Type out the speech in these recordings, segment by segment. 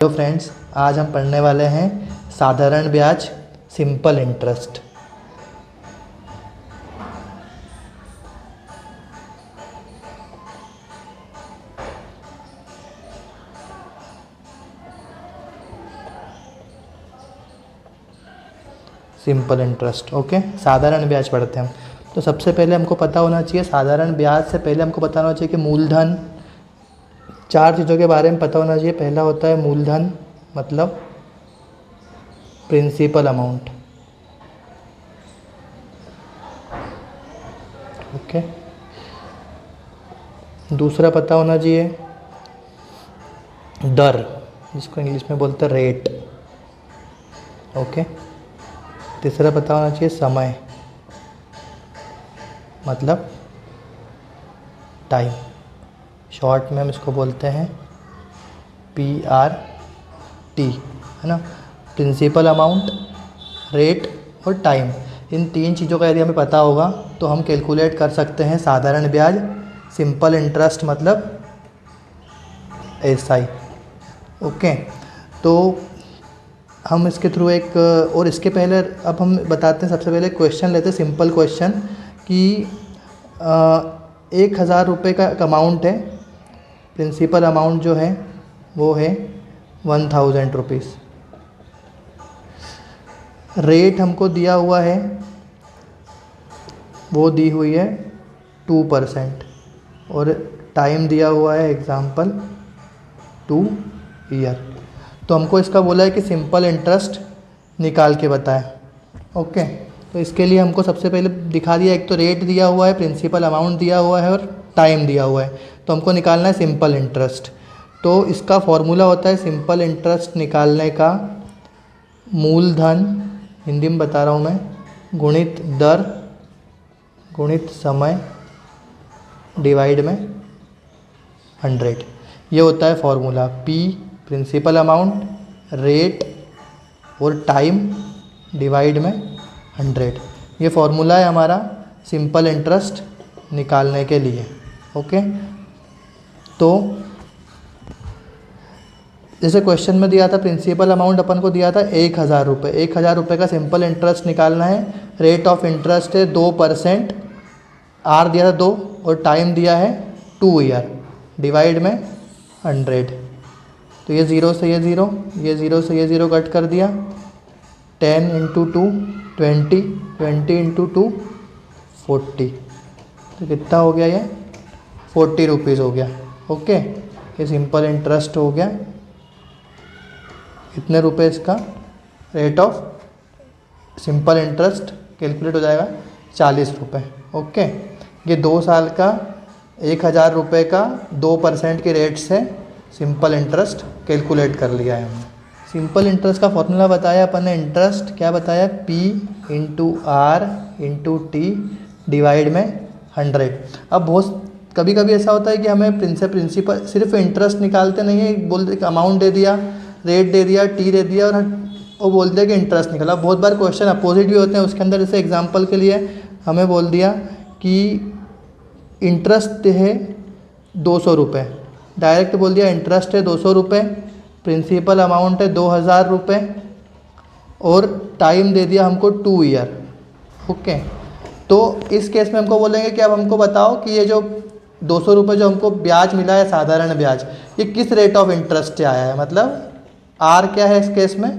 Hello friends, आज हम पढ़ने वाले हैं साधारण ब्याज simple interest. Simple interest okay, साधारण ब्याज पढ़ते हैं हम। तो सबसे पहले हमको पता होना चाहिए, साधारण ब्याज से पहले हमको पता होना चाहिए कि मूलधन, चार चीज़ों के बारे में पता होना चाहिए। पहला होता है मूलधन, मतलब प्रिंसिपल अमाउंट, ओके। दूसरा पता होना चाहिए दर, जिसको इंग्लिश में बोलते हैं रेट, ओके। तीसरा पता होना चाहिए समय, मतलब टाइम, शॉर्ट में हम इसको बोलते हैं PRT, है ना। प्रिंसिपल अमाउंट, रेट और टाइम, इन तीन चीज़ों का यदि हमें पता होगा तो हम कैलकुलेट कर सकते हैं साधारण ब्याज, सिंपल इंटरेस्ट मतलब SI, ओके। तो हम इसके थ्रू एक, और इसके पहले अब हम बताते हैं, सबसे पहले क्वेश्चन लेते हैं, सिंपल क्वेश्चन कि 1000 रुपये का अमाउंट है, प्रिंसिपल अमाउंट जो है वो है 1000 रुपीज़। रेट हमको दिया हुआ है, वो दी हुई है 2%, और टाइम दिया हुआ है एग्जाम्पल 2 ईयर। तो हमको इसका बोला है कि सिंपल इंटरेस्ट निकाल के बताएं, ओके। तो इसके लिए हमको सबसे पहले दिखा दिया, एक तो रेट दिया हुआ है, प्रिंसिपल अमाउंट दिया हुआ है और टाइम दिया हुआ है। तो हमको निकालना है सिंपल इंटरेस्ट। तो इसका फॉर्मूला होता है सिंपल इंटरेस्ट निकालने का, मूलधन, हिंदी में बता रहा हूँ मैं, गुणित दर गुणित समय डिवाइड में 100। ये होता है formula. P principal amount, rate और टाइम डिवाइड में 100। ये फॉर्मूला है हमारा सिंपल इंटरेस्ट निकालने के लिए, ओके। तो जैसे क्वेश्चन में दिया था, प्रिंसिपल अमाउंट अपन को दिया था 1000 रुपये। 1000 रुपये का सिंपल इंटरेस्ट निकालना है। रेट ऑफ इंटरेस्ट है 2%, R दिया था 2 और टाइम दिया है 2 ईयर, डिवाइड में 100। तो ये 0 से ये 0, ये 0 से ये 0 कट कर दिया। 10 × 2 20, 20 × 2 40। तो कितना हो गया ये? 40 रुपीज़ हो गया, ओके। ये सिंपल इंटरेस्ट हो गया। कितने रुपए इसका rate of simple interest calculate हो जाएगा? 40 रुपये, ओके। ये 2 साल का 1000 रुपये का 2% के रेट से सिंपल इंटरेस्ट कैलकुलेट कर लिया है हमने। सिंपल इंटरेस्ट का फॉर्मूला बताया अपन ने, इंटरेस्ट क्या बताया? P × R × T डिवाइड में 100। अब बहुत कभी कभी ऐसा होता है कि हमें प्रिंसिपल सिर्फ इंटरेस्ट निकालते नहीं है, बोलते कि अमाउंट दे दिया, रेट दे दिया, टी दे दिया और वो बोलते हैं कि इंटरेस्ट निकला। बहुत बार क्वेश्चन अपोजिट भी होते हैं उसके अंदर। जैसे एग्जांपल के लिए हमें बोल दिया कि इंटरेस्ट है 200 रुपये, डायरेक्ट बोल दिया इंटरेस्ट है 200 रुपये, प्रिंसिपल अमाउंट है 2000 रुपये और टाइम दे दिया हमको 2 ईयर, ओके। तो इस केस में हमको बोलेंगे कि अब हमको बताओ कि ये जो 200 रुपये जो हमको ब्याज मिला है, साधारण ब्याज, ये किस रेट ऑफ इंटरेस्ट से आया है, मतलब R क्या है इस केस में?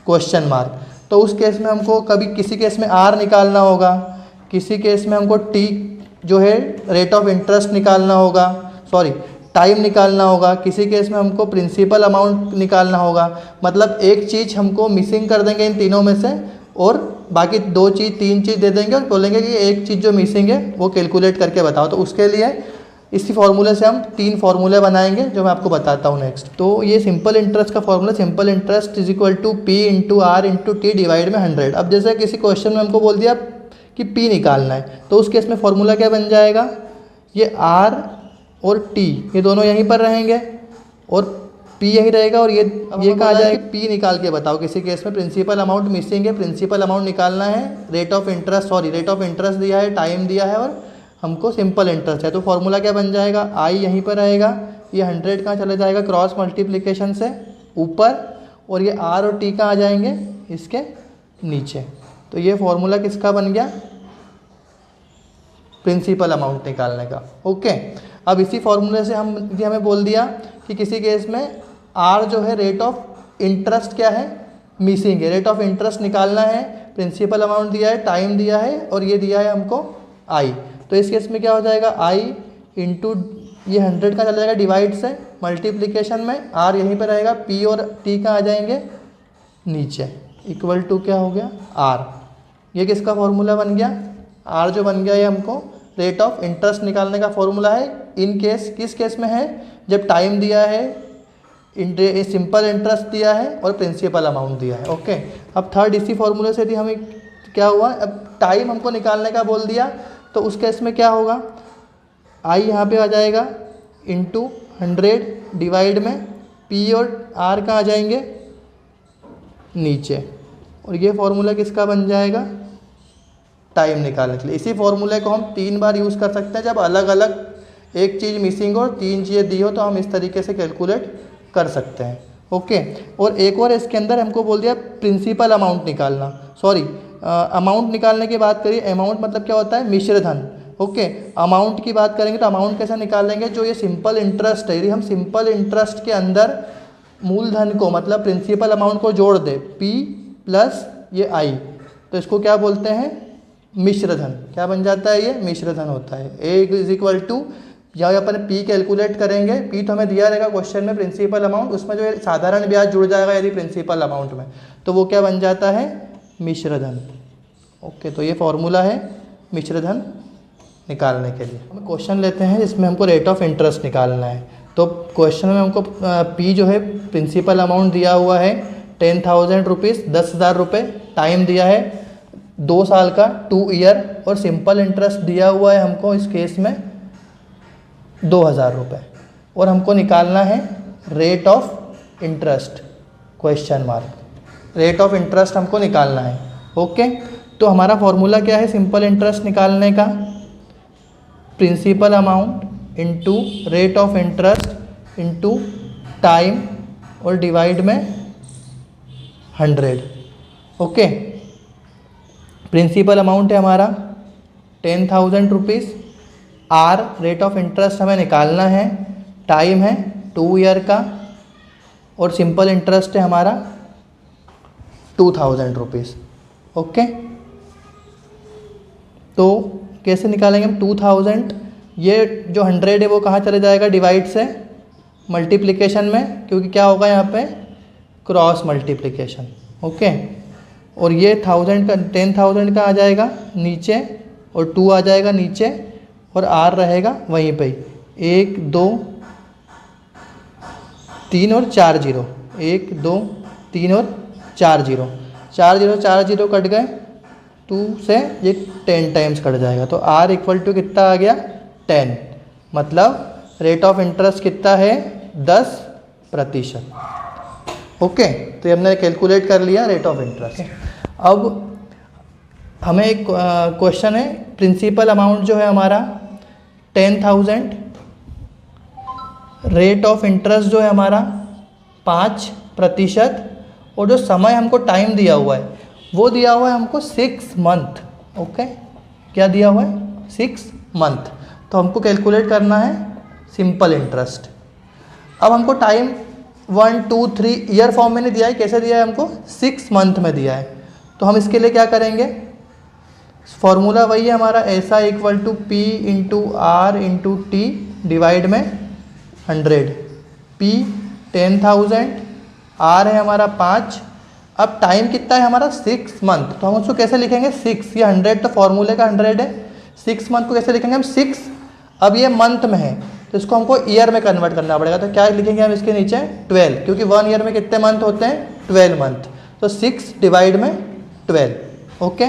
Question mark. तो उस केस में हमको कभी किसी केस में R निकालना होगा, किसी केस में हमको T जो है रेट ऑफ इंटरेस्ट निकालना होगा, सॉरी टाइम निकालना होगा, किसी केस में हमको प्रिंसिपल अमाउंट निकालना होगा। मतलब एक चीज़ हमको मिसिंग कर देंगे इन तीनों में से, और बाकी 2 चीज़ 3 चीज़ दे देंगे और बोलेंगे कि एक चीज़ जो मिसिंग है वो कैलकुलेट करके बताओ। तो उसके लिए इसी फॉर्मूले से हम 3 फार्मूले बनाएंगे जो मैं आपको बताता हूँ नेक्स्ट। तो ये सिंपल इंटरेस्ट का formula, simple interest is equal to P × R × T divide में 100। अब जैसे किसी क्वेश्चन में हमको बोल दिया कि P निकालना है, तो उस केस में फॉर्मूला क्या बन जाएगा? ये R और T ये दोनों यहीं पर रहेंगे और P यहीं रहेगा, और ये कहा जाएगा कि P निकाल के बताओ। किसी केस में प्रिंसिपल अमाउंट मिसिंग है, प्रिंसिपल अमाउंट निकालना है, रेट ऑफ इंटरेस्ट दिया है, टाइम दिया है और हमको सिंपल इंटरेस्ट है। तो फॉर्मूला क्या बन जाएगा? I यहीं पर रहेगा, ये 100 कहाँ चला जाएगा क्रॉस मल्टीप्लिकेशन से, ऊपर और ये आर और टी कहाँ आ जाएंगे, इसके नीचे। तो ये फॉर्मूला किसका बन गया, प्रिंसिपल अमाउंट निकालने का। ओके, अब इसी फॉर्मूले से हमें बोल दिया कि किसी केस में आर जो है रेट ऑफ इंटरेस्ट क्या है, मिसिंग है, रेट ऑफ इंटरेस्ट निकालना है, प्रिंसिपल अमाउंट दिया है, टाइम दिया है और ये दिया है हमको आई। तो इस केस में क्या हो जाएगा, आई इंटू ये 100 का चला जाएगा डिवाइड से मल्टीप्लिकेशन में, आर यहीं पर रहेगा, पी और टी का आ जाएंगे नीचे, इक्वल टू क्या हो गया आर। ये किसका फॉर्मूला बन गया, आर जो बन गया ये हमको रेट ऑफ इंटरेस्ट निकालने का फॉर्मूला है। इन केस किस केस में है, जब टाइम दिया है, सिंपल इंटरेस्ट दिया है और प्रिंसिपल अमाउंट दिया है। ओके, अब थर्ड इसी फॉर्मूले से यदि हमें क्या हुआ, अब टाइम हमको निकालने का बोल दिया, तो उस केस में क्या होगा, आई यहाँ पे आ जाएगा इंटू 100 डिवाइड में पी और आर का आ जाएंगे नीचे, और ये फॉर्मूला किसका बन जाएगा, टाइम निकालने के लिए। इसी फॉर्मूले को हम 3 बार यूज़ कर सकते हैं, जब अलग अलग एक चीज़ मिसिंग हो, 3 चीज़ें दी हो, तो हम इस तरीके से कैलकुलेट कर सकते हैं। ओके, और एक और इसके अंदर हमको बोल दिया प्रिंसिपल अमाउंट निकालना, सॉरी अमाउंट निकालने की बात करिए। अमाउंट मतलब क्या होता है, मिश्र धन। ओके, अमाउंट की बात करेंगे तो अमाउंट कैसे निकालेंगे, जो ये सिंपल इंटरेस्ट है, यदि हम सिंपल इंटरेस्ट के अंदर मूलधन को मतलब प्रिंसिपल अमाउंट को जोड़ दे, पी प्लस ये आई, तो इसको क्या बोलते हैं, मिश्र धन। क्या बन जाता है, ये मिश्र धन होता है। ए इज इक्वल टू, यहाँ अपन पी कैलकुलेट करेंगे, पी तो हमें दिया रहेगा क्वेश्चन में प्रिंसिपल अमाउंट, उसमें जो साधारण ब्याज जुड़ जाएगा यदि प्रिंसिपल अमाउंट में, तो वो क्या बन जाता है, मिश्र धन। ओके, तो ये फॉर्मूला है मिश्र धन निकालने के लिए। हम क्वेश्चन लेते हैं जिसमें हमको रेट ऑफ इंटरेस्ट निकालना है। तो क्वेश्चन में हमको पी जो है प्रिंसिपल अमाउंट दिया हुआ है 10,000 रुपीज़, 10,000 रुपये, टाइम दिया है 2 साल का 2 ईयर, और सिंपल इंटरेस्ट दिया हुआ है हमको इस केस में 2,000 रुपये, और हमको निकालना है rate of interest, question mark, rate of interest हमको निकालना है। ओके, तो हमारा फॉर्मूला क्या है सिंपल इंटरेस्ट निकालने का, principal amount into rate of interest into time और डिवाइड में 100। ओके, प्रिंसिपल अमाउंट है हमारा 10,000 rupees, R rate of interest हमें निकालना है, टाइम है 2 ईयर का, और सिंपल इंटरेस्ट है हमारा 2,000 रुपीज़। ओके, तो कैसे निकालेंगे हम 2,000, ये जो 100 है वो कहाँ चले जाएगा, डिवाइड से मल्टीप्लिकेशन में, क्योंकि क्या होगा यहाँ पे क्रॉस मल्टीप्लिकेशन। ओके, और ये 1000 का 10,000 का आ जाएगा नीचे, और 2 आ जाएगा नीचे, और आर रहेगा वहीं पे, 1 2 3 और 4 जीरो, 1 2 3 और 4 जीरो, 4 जीरो कट गए, 2 से ये 10 टाइम्स कट जाएगा, तो आर इक्वल टू कितना आ गया 10, मतलब रेट ऑफ इंटरेस्ट कितना है 10%। ओके, तो ये हमने कैलकुलेट कर लिया रेट ऑफ इंटरेस्ट। अब हमें एक क्वेश्चन है, प्रिंसिपल अमाउंट जो है हमारा 10,000, रेट ऑफ इंटरेस्ट जो है हमारा 5%, और जो समय हमको टाइम दिया हुआ है वो दिया हुआ है हमको 6 मंथ। ओके, क्या दिया हुआ है 6 मंथ, तो हमको कैलकुलेट करना है सिंपल इंटरेस्ट। अब हमको टाइम 1 2 3 ईयर फॉर्म में नहीं दिया है, कैसे दिया है हमको 6 मंथ में दिया है, तो हम इसके लिए क्या करेंगे, फॉर्मूला वही है हमारा, ऐसा equal to P into R into T divide में 100, पी 10,000, आर है हमारा 5, अब टाइम कितना है हमारा 6 मंथ, तो हम उसको कैसे लिखेंगे 6, ये 100 तो फॉर्मूले का 100 है, 6 मंथ को कैसे लिखेंगे हम 6, अब ये मंथ में है तो इसको हमको ईयर में कन्वर्ट करना पड़ेगा, तो क्या लिखेंगे हम इसके नीचे 12, क्योंकि 1 ईयर में कितने मंथ होते हैं 12 मंथ, तो 6 डिवाइड में 12। ओके,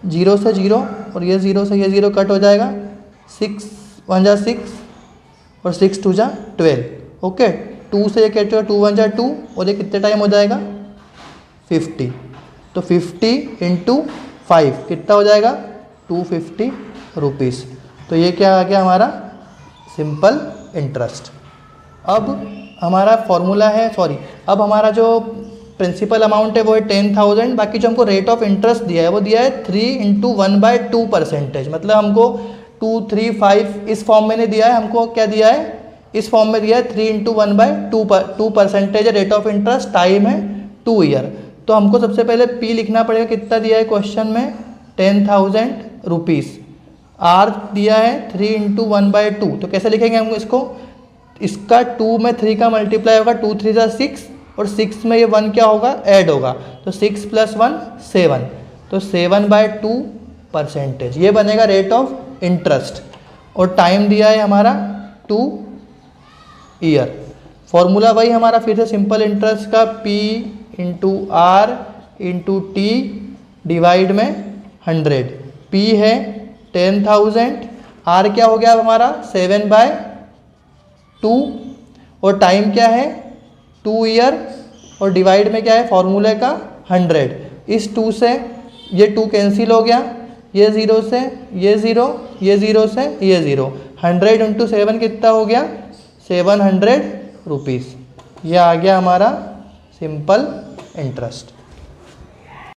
0 से 0 और ये 0 से ये 0 कट हो जाएगा, 6 1 जा 6 और 6 2 जा 12। ओके, 2 से ये कट होगा, 2 1 जा 2, और ये कितने टाइम हो जाएगा 50, तो 50 इंटू 5 कितना हो जाएगा 250 रुपीज़, तो ये क्या आ गया हमारा सिंपल इंटरेस्ट। अब हमारा फॉर्मूला है, सॉरी अब हमारा जो प्रिंसिपल अमाउंट है वो है 10,000, बाकी जो हमको रेट ऑफ इंटरेस्ट दिया है वो दिया है 3 × 1/2%, मतलब हमको 235 इस फॉर्म में नहीं दिया है, हमको क्या दिया है, इस फॉर्म में दिया है 3 × 1/2% रेट ऑफ इंटरेस्ट, टाइम है 2 ईयर। तो हमको सबसे पहले P लिखना पड़ेगा, कितना दिया है क्वेश्चन में 10,000 रुपीज़, R दिया है 3 × 1/2, तो कैसे लिखेंगे हम इसको, इसका 2 में 3 का मल्टीप्लाई होगा, 2 3 = 6 और 6 में ये 1 क्या होगा, ऐड होगा, तो 6 + 1 7, तो 7/2%, ये बनेगा रेट ऑफ इंटरेस्ट। और टाइम दिया है हमारा 2 ईयर। फॉर्मूला वही हमारा फिर से सिंपल इंटरेस्ट का P × R × T डिवाइड में 100। P है 10,000, R क्या हो गया अब हमारा 7/2 और टाइम क्या है 2 ईयर और डिवाइड में क्या है फॉर्मूले का 100। इस 2 से ये 2 कैंसिल हो गया, ये 0 से ये 0, ये 0 से ये 0, 100 × 7 कितना हो गया 700 रुपीज़। ये आ गया हमारा सिंपल इंटरेस्ट।